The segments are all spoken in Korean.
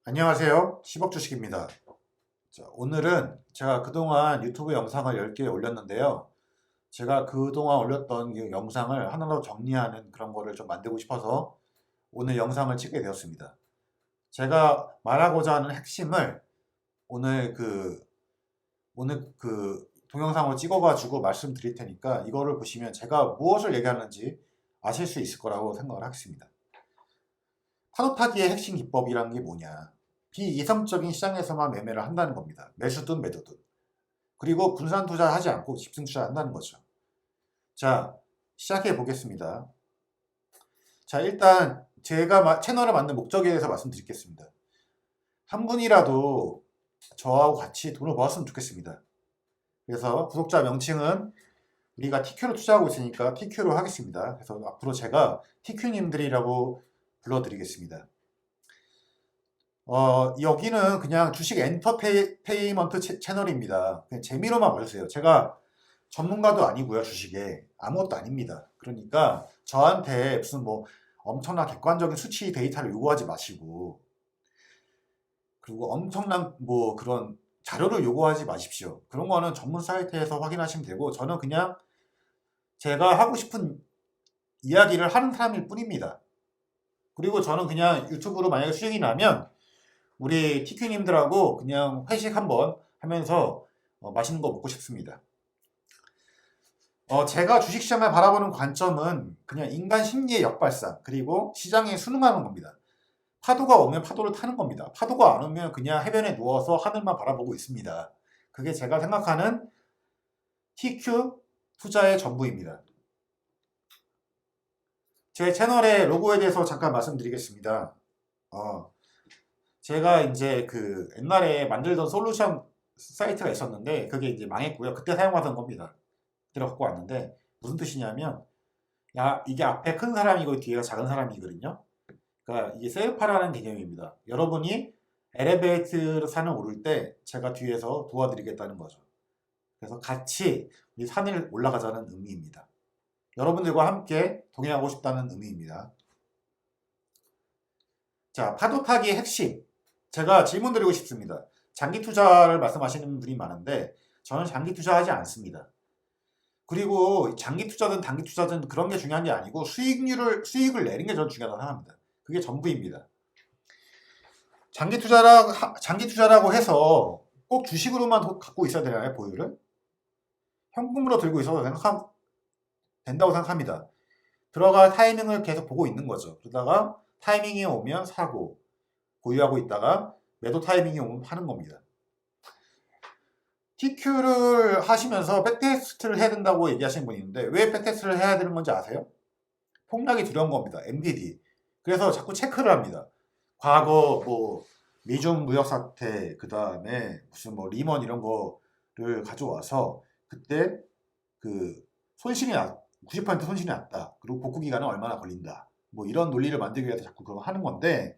안녕하세요. 10억 주식입니다. 자, 오늘은 제가 그동안 유튜브 영상을 10개 올렸는데요. 제가 그동안 올렸던 이 영상을 하나로 정리하는 그런 거를 좀 만들고 싶어서 오늘 영상을 찍게 되었습니다. 제가 말하고자 하는 핵심을 오늘 동영상으로 찍어가지고 말씀드릴 테니까 이거를 보시면 제가 무엇을 얘기하는지 아실 수 있을 거라고 생각을 하겠습니다. 파도 타기의 핵심 기법이라는 게 뭐냐? 비이성적인 시장에서만 매매를 한다는 겁니다. 매수든 매도든. 그리고 분산 투자하지 않고 집중 투자한다는 거죠. 자, 시작해 보겠습니다. 자, 일단 제가 채널을 만든 목적에 대해서 말씀드리겠습니다. 한 분이라도 저하고 같이 돈을 모았으면 좋겠습니다. 그래서 구독자 명칭은 우리가 TQ로 투자하고 있으니까 TQ로 하겠습니다. 그래서 앞으로 제가 TQ님들이라고 불러드리겠습니다. 여기는 그냥 주식 엔터테인먼트 채널입니다. 그냥 재미로만 봐주세요. 제가 전문가도 아니고요, 주식에. 아무것도 아닙니다. 그러니까 저한테 무슨 뭐 엄청난 객관적인 수치 데이터를 요구하지 마시고, 그리고 엄청난 뭐 그런 자료를 요구하지 마십시오. 그런 거는 전문 사이트에서 확인하시면 되고, 저는 그냥 제가 하고 싶은 이야기를 하는 사람일 뿐입니다. 그리고 저는 그냥 유튜브로 만약에 수익이 나면 우리 TQ님들하고 그냥 회식 한번 하면서 맛있는 거 먹고 싶습니다. 제가 주식시장을 바라보는 관점은 그냥 인간 심리의 역발상, 그리고 시장에 순응하는 겁니다. 파도가 오면 파도를 타는 겁니다. 파도가 안 오면 그냥 해변에 누워서 하늘만 바라보고 있습니다. 그게 제가 생각하는 TQ 투자의 전부입니다. 제 채널의 로고에 대해서 잠깐 말씀드리겠습니다. 제가 이제 그 옛날에 만들던 솔루션 사이트가 있었는데 그게 이제 망했고요. 그때 사용하던 겁니다. 그때 갖고 왔는데 무슨 뜻이냐면 이게 앞에 큰 사람이고 뒤에가 작은 사람이거든요. 그러니까 이게 셀파라는 개념입니다. 여러분이 엘리베이터 산을 오를 때 제가 뒤에서 도와드리겠다는 거죠. 그래서 같이 이 산을 올라가자는 의미입니다. 여러분들과 함께 동행하고 싶다는 의미입니다. 자, 파도 타기의 핵심. 제가 질문 드리고 싶습니다. 장기 투자를 말씀하시는 분이 많은데 저는 장기 투자하지 않습니다. 그리고 장기 투자든 단기 투자든 그런 게 중요한 게 아니고 수익을 내는 게 저는 중요하다고 생각합니다. 그게 전부입니다. 장기 투자라고 해서 꼭 주식으로만 갖고 있어야 되나요, 보유를? 현금으로 들고 있어도 된다고 생각합니다. 들어갈 타이밍을 계속 보고 있는 거죠. 그러다가 타이밍이 오면 사고, 보유하고 있다가 매도 타이밍이 오면 파는 겁니다. TQ를 하시면서 백테스트를 해야 된다고 얘기하시는 분이 있는데 왜 백테스트를 해야 되는 건지 아세요? 폭락이 두려운 겁니다. MDD. 그래서 자꾸 체크를 합니다. 과거 뭐 미중 무역 사태, 그 다음에 무슨 뭐 리먼 이런 거를 가져와서 그때 그 90% 손실이 났다. 그리고 복구 기간은 얼마나 걸린다. 뭐 이런 논리를 만들기 위해서 자꾸 그거 하는 건데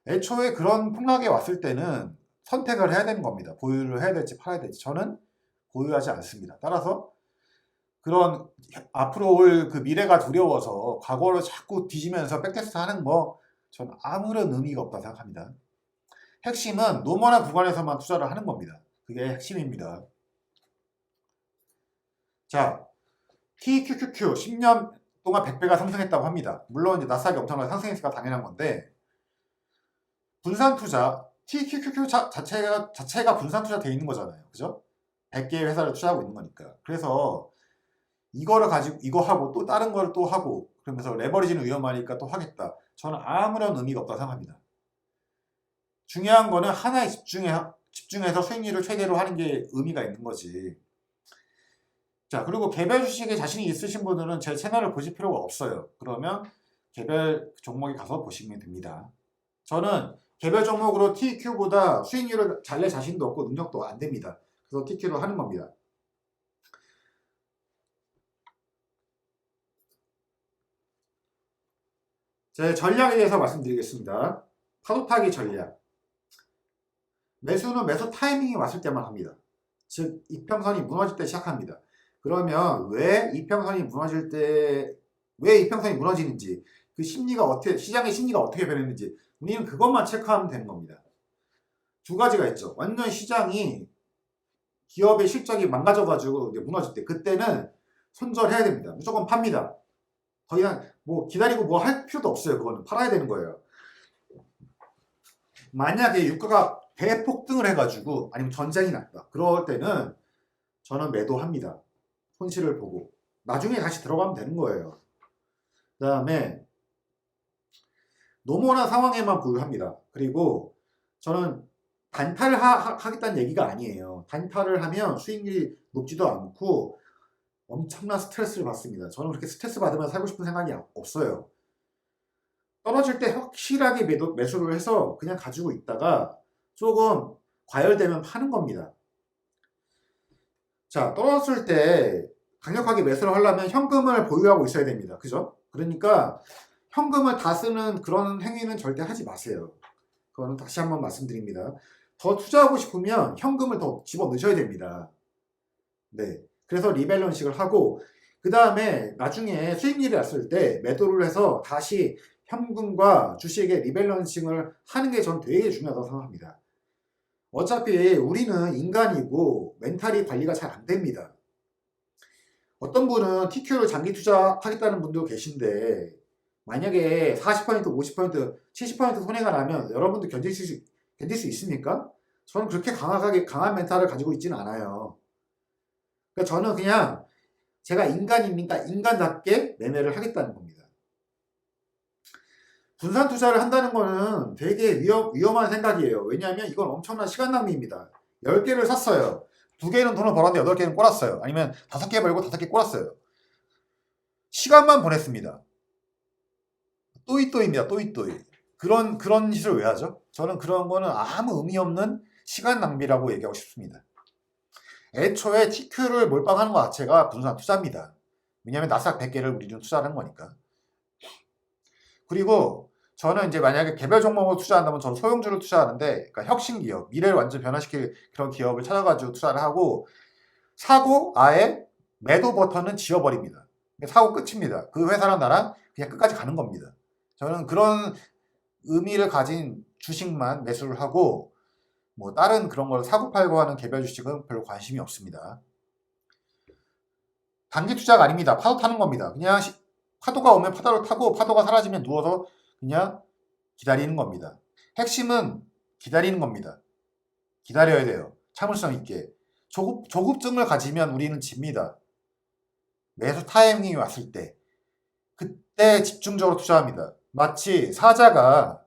애초에 그런 폭락이 왔을 때는 선택을 해야 되는 겁니다. 보유를 해야 될지 팔아야 될지. 저는 보유하지 않습니다. 따라서 그런 앞으로 올 그 미래가 두려워서 과거를 자꾸 뒤지면서 백테스트 하는 거 전 아무런 의미가 없다고 생각합니다. 핵심은 노멀한 구간에서만 투자를 하는 겁니다. 그게 핵심입니다. 자, TQQQ 10년 동안 100배가 상승했다고 합니다. 물론 이제 나스닥이 엄청나게 상승했으니까 당연한 건데 분산 투자 TQQQ 자체가 분산 투자 되어 있는 거잖아요. 그죠? 100개의 회사를 투자하고 있는 거니까. 그래서 이거를 가지고 이거 하고 또 다른 거를 또 하고 그러면서 레버리지는 위험하니까 또 하겠다. 저는 아무런 의미가 없다고 생각합니다. 중요한 거는 하나에 집중해서 수익률을 최대로 하는 게 의미가 있는 거지. 자, 그리고 개별 주식에 자신이 있으신 분들은 제 채널을 보실 필요가 없어요. 그러면 개별 종목에 가서 보시면 됩니다. 저는 개별 종목으로 TQ보다 수익률을 잘 낼 자신도 없고 능력도 안 됩니다. 그래서 TQ로 하는 겁니다. 제 전략에 대해서 말씀드리겠습니다. 파도 타기 전략. 매수는 매수 타이밍이 왔을 때만 합니다. 즉 이평선이 무너질 때 시작합니다. 그러면 왜 이평선이 무너지는지 그 심리가 시장의 심리가 어떻게 변했는지 우리는 그것만 체크하면 되는 겁니다. 두 가지가 있죠. 완전 시장이 기업의 실적이 망가져가지고 이제 무너질 때 그때는 손절해야 됩니다. 무조건 팝니다. 더 이상 뭐 기다리고 뭐 할 필요도 없어요. 그거는 팔아야 되는 거예요. 만약에 유가가 대폭등을 해가지고 아니면 전쟁이 났다. 그럴 때는 저는 매도합니다. 손실을 보고 나중에 다시 들어가면 되는 거예요. 그 다음에 노멀한 상황에만 보유합니다. 그리고 저는 단타를 하겠다는 얘기가 아니에요. 단타를 하면 수익률이 높지도 않고 엄청난 스트레스를 받습니다. 저는 그렇게 스트레스 받으면 살고 싶은 생각이 없어요. 떨어질 때 확실하게 매수를 해서 그냥 가지고 있다가 조금 과열되면 파는 겁니다. 자, 떨어졌을 때 강력하게 매수를 하려면 현금을 보유하고 있어야 됩니다. 그죠? 그러니까 현금을 다 쓰는 그런 행위는 절대 하지 마세요. 그거는 다시 한번 말씀드립니다. 더 투자하고 싶으면 현금을 더 집어넣으셔야 됩니다. 네. 그래서 리밸런싱을 하고 그 다음에 나중에 수익률이 났을 때 매도를 해서 다시 현금과 주식의 리밸런싱을 하는 게 전 되게 중요하다고 생각합니다. 어차피 우리는 인간이고 멘탈이 관리가 잘 안 됩니다. 어떤 분은 TQ를 장기 투자하겠다는 분도 계신데 만약에 40%, 50%, 70% 손해가 나면 여러분도 견딜 수 있습니까? 저는 그렇게 강한 멘탈을 가지고 있지는 않아요. 그러니까 저는 그냥 제가 인간이니까 인간답게 매매를 하겠다는 겁니다. 분산 투자를 한다는 거는 되게 위험한 생각이에요. 왜냐하면 이건 엄청난 시간 낭비입니다. 10개를 샀어요. 2개는 돈을 벌었는데 8개는 꼴았어요. 아니면 5개 벌고 5개 꼴았어요. 시간만 보냈습니다. 또이또이입니다. 또이또이. 그런 짓을 왜 하죠? 저는 그런 거는 아무 의미 없는 시간 낭비라고 얘기하고 싶습니다. 애초에 TQ를 몰빵하는 것 자체가 분산 투자입니다. 왜냐하면 나스닥 100개를 우리는 투자하는 거니까. 그리고 저는 이제 만약에 개별 종목을 투자한다면 저는 소형주를 투자하는데, 그러니까 혁신 기업, 미래를 완전 변화시킬 그런 기업을 찾아가지고 투자를 하고, 사고 아예 매도 버튼은 지워버립니다. 사고 끝입니다. 그 회사랑 나랑 그냥 끝까지 가는 겁니다. 저는 그런 의미를 가진 주식만 매수를 하고, 뭐 다른 그런 걸 사고 팔고 하는 개별 주식은 별로 관심이 없습니다. 단기 투자가 아닙니다. 파도 타는 겁니다. 그냥 파도가 오면 파도를 타고 파도가 사라지면 누워서 그냥 기다리는 겁니다. 핵심은 기다리는 겁니다. 기다려야 돼요. 참을성 있게. 조급증을 가지면 우리는 집니다. 매수 타이밍이 왔을 때 그때 집중적으로 투자합니다. 마치 사자가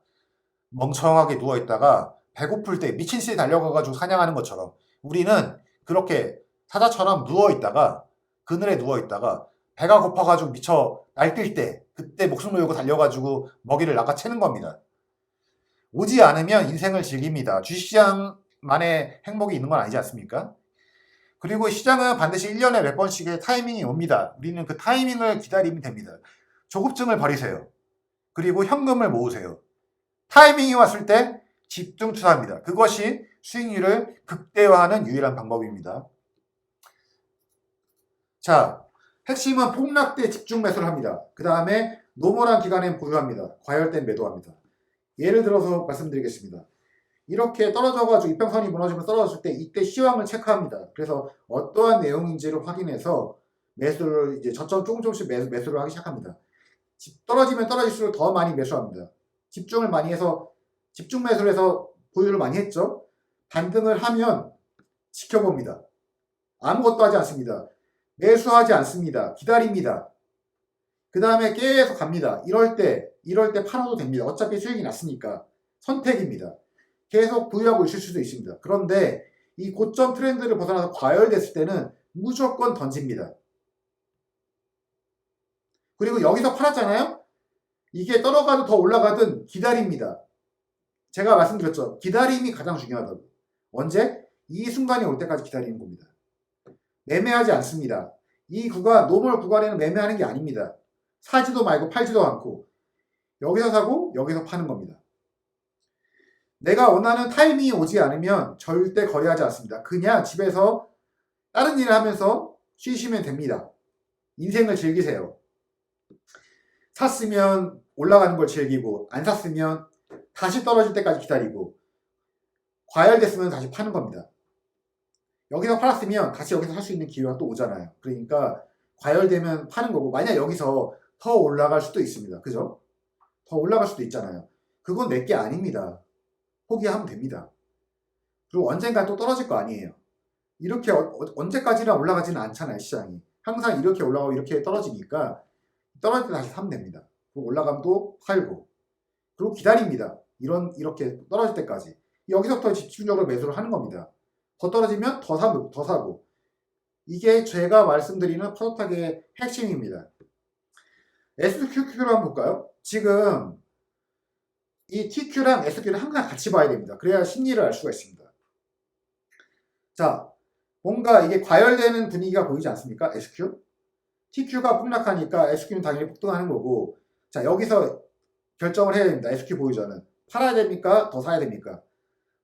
멍청하게 누워있다가 배고플 때 미친 듯이 달려가가지고 사냥하는 것처럼 우리는 그렇게 사자처럼 누워있다가 그늘에 누워있다가 배가 고파가지고 미쳐 날뛸 때 그때 목숨을 걸고 달려가지고 먹이를 낚아채는 겁니다. 오지 않으면 인생을 즐깁니다. 주식시장만의 행복이 있는 건 아니지 않습니까? 그리고 시장은 반드시 1년에 몇 번씩의 타이밍이 옵니다. 우리는 그 타이밍을 기다리면 됩니다. 조급증을 버리세요. 그리고 현금을 모으세요. 타이밍이 왔을 때 집중 투자합니다. 그것이 수익률을 극대화하는 유일한 방법입니다. 자, 핵심은 폭락때 집중 매수를 합니다. 그 다음에 노멀한 기간엔 보유합니다. 과열된 매도합니다. 예를 들어서 말씀드리겠습니다. 이렇게 떨어져가지고 이평선이 무너지면 떨어졌을 때 이때 시황을 체크합니다. 그래서 어떠한 내용인지를 확인해서 매수를 이제 저점 조금씩 매수를 하기 시작합니다. 떨어지면 떨어질수록 더 많이 매수합니다. 집중을 많이 해서 집중 매수를 해서 보유를 많이 했죠. 반등을 하면 지켜봅니다. 아무것도 하지 않습니다. 매수하지 않습니다. 기다립니다. 그 다음에 계속 갑니다. 이럴 때 팔아도 됩니다. 어차피 수익이 났으니까. 선택입니다. 계속 보유하고 있을 수도 있습니다. 그런데 이 고점 트렌드를 벗어나서 과열됐을 때는 무조건 던집니다. 그리고 여기서 팔았잖아요? 이게 떨어가도 더 올라가든 기다립니다. 제가 말씀드렸죠. 기다림이 가장 중요하다고. 언제? 이 순간이 올 때까지 기다리는 겁니다. 매매하지 않습니다. 이 구간, 노멀 구간에는 매매하는 게 아닙니다. 사지도 말고 팔지도 않고 여기서 사고 여기서 파는 겁니다. 내가 원하는 타이밍이 오지 않으면 절대 거래하지 않습니다. 그냥 집에서 다른 일을 하면서 쉬시면 됩니다. 인생을 즐기세요. 샀으면 올라가는 걸 즐기고 안 샀으면 다시 떨어질 때까지 기다리고 과열됐으면 다시 파는 겁니다. 여기서 팔았으면 다시 여기서 살 수 있는 기회가 또 오잖아요. 그러니까 과열되면 파는 거고, 만약 여기서 더 올라갈 수도 있습니다. 그죠? 더 올라갈 수도 있잖아요. 그건 내게 아닙니다. 포기하면 됩니다. 그리고 언젠가 또 떨어질 거 아니에요. 이렇게 언제까지나 올라가지는 않잖아요. 시장이 항상 이렇게 올라가고 이렇게 떨어지니까 떨어질 때 다시 사면 됩니다. 그리고 올라가면 또 팔고, 그리고 기다립니다. 이렇게 떨어질 때까지. 여기서부터 집중적으로 매수를 하는 겁니다. 더 떨어지면 더 사고. 이게 제가 말씀드리는 파도타기의 핵심입니다. SQQ를 한번 볼까요? 지금 이 TQ랑 SQ를 항상 같이 봐야 됩니다. 그래야 심리를 알 수가 있습니다. 자, 뭔가 이게 과열되는 분위기가 보이지 않습니까? SQ? TQ가 폭락하니까 SQ는 당연히 폭등하는 거고, 자, 여기서 결정을 해야 됩니다. SQ 보유자는 팔아야 됩니까? 더 사야 됩니까?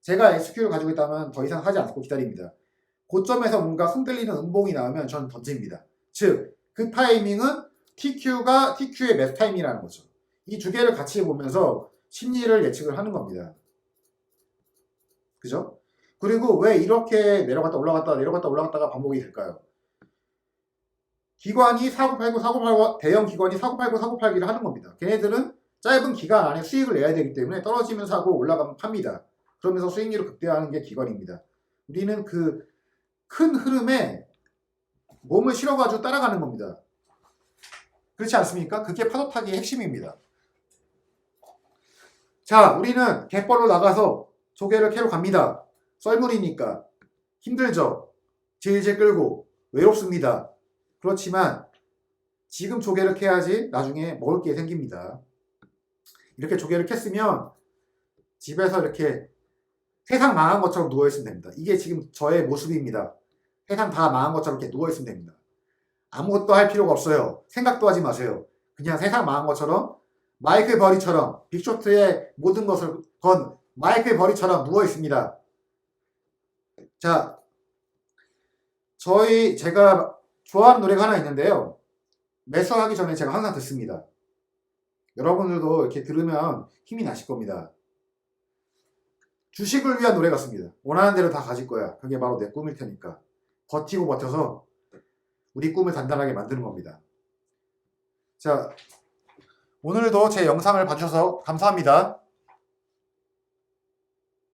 제가 SQ를 가지고 있다면 더 이상 사지 않고 기다립니다. 고점에서 뭔가 흔들리는 음봉이 나오면 저는 던집니다. 즉, 그 타이밍은 TQ의 매수 타이밍이라는 거죠. 이 두 개를 같이 보면서 심리를 예측을 하는 겁니다. 그죠? 그리고 왜 이렇게 내려갔다 올라갔다가 반복이 될까요? 기관이 사고팔고 대형 기관이 사고팔고 팔기를 하는 겁니다. 걔네들은 짧은 기간 안에 수익을 내야 되기 때문에 떨어지면 사고 올라가면 팝니다. 그러면서 수익률을 극대화하는 게 기관입니다. 우리는 그 큰 흐름에 몸을 실어가지고 따라가는 겁니다. 그렇지 않습니까? 그게 파도타기의 핵심입니다. 자, 우리는 갯벌로 나가서 조개를 캐러 갑니다. 썰물이니까 힘들죠. 질질 끌고 외롭습니다. 그렇지만 지금 조개를 캐야지 나중에 먹을 게 생깁니다. 이렇게 조개를 캤으면 집에서 이렇게 세상 망한 것처럼 누워있으면 됩니다. 이게 지금 저의 모습입니다. 세상 다 망한 것처럼 이렇게 누워있으면 됩니다. 아무것도 할 필요가 없어요. 생각도 하지 마세요. 그냥 세상 망한 것처럼 마이클 버리처럼, 빅쇼트의 모든 것을 건 마이클 버리처럼 누워있습니다. 자, 제가 좋아하는 노래가 하나 있는데요. 매수하기 전에 제가 항상 듣습니다. 여러분들도 이렇게 들으면 힘이 나실 겁니다. 주식을 위한 노래 같습니다. 원하는 대로 다 가질 거야. 그게 바로 내 꿈일 테니까. 버티고 버텨서 우리 꿈을 단단하게 만드는 겁니다. 자, 오늘도 제 영상을 봐주셔서 감사합니다.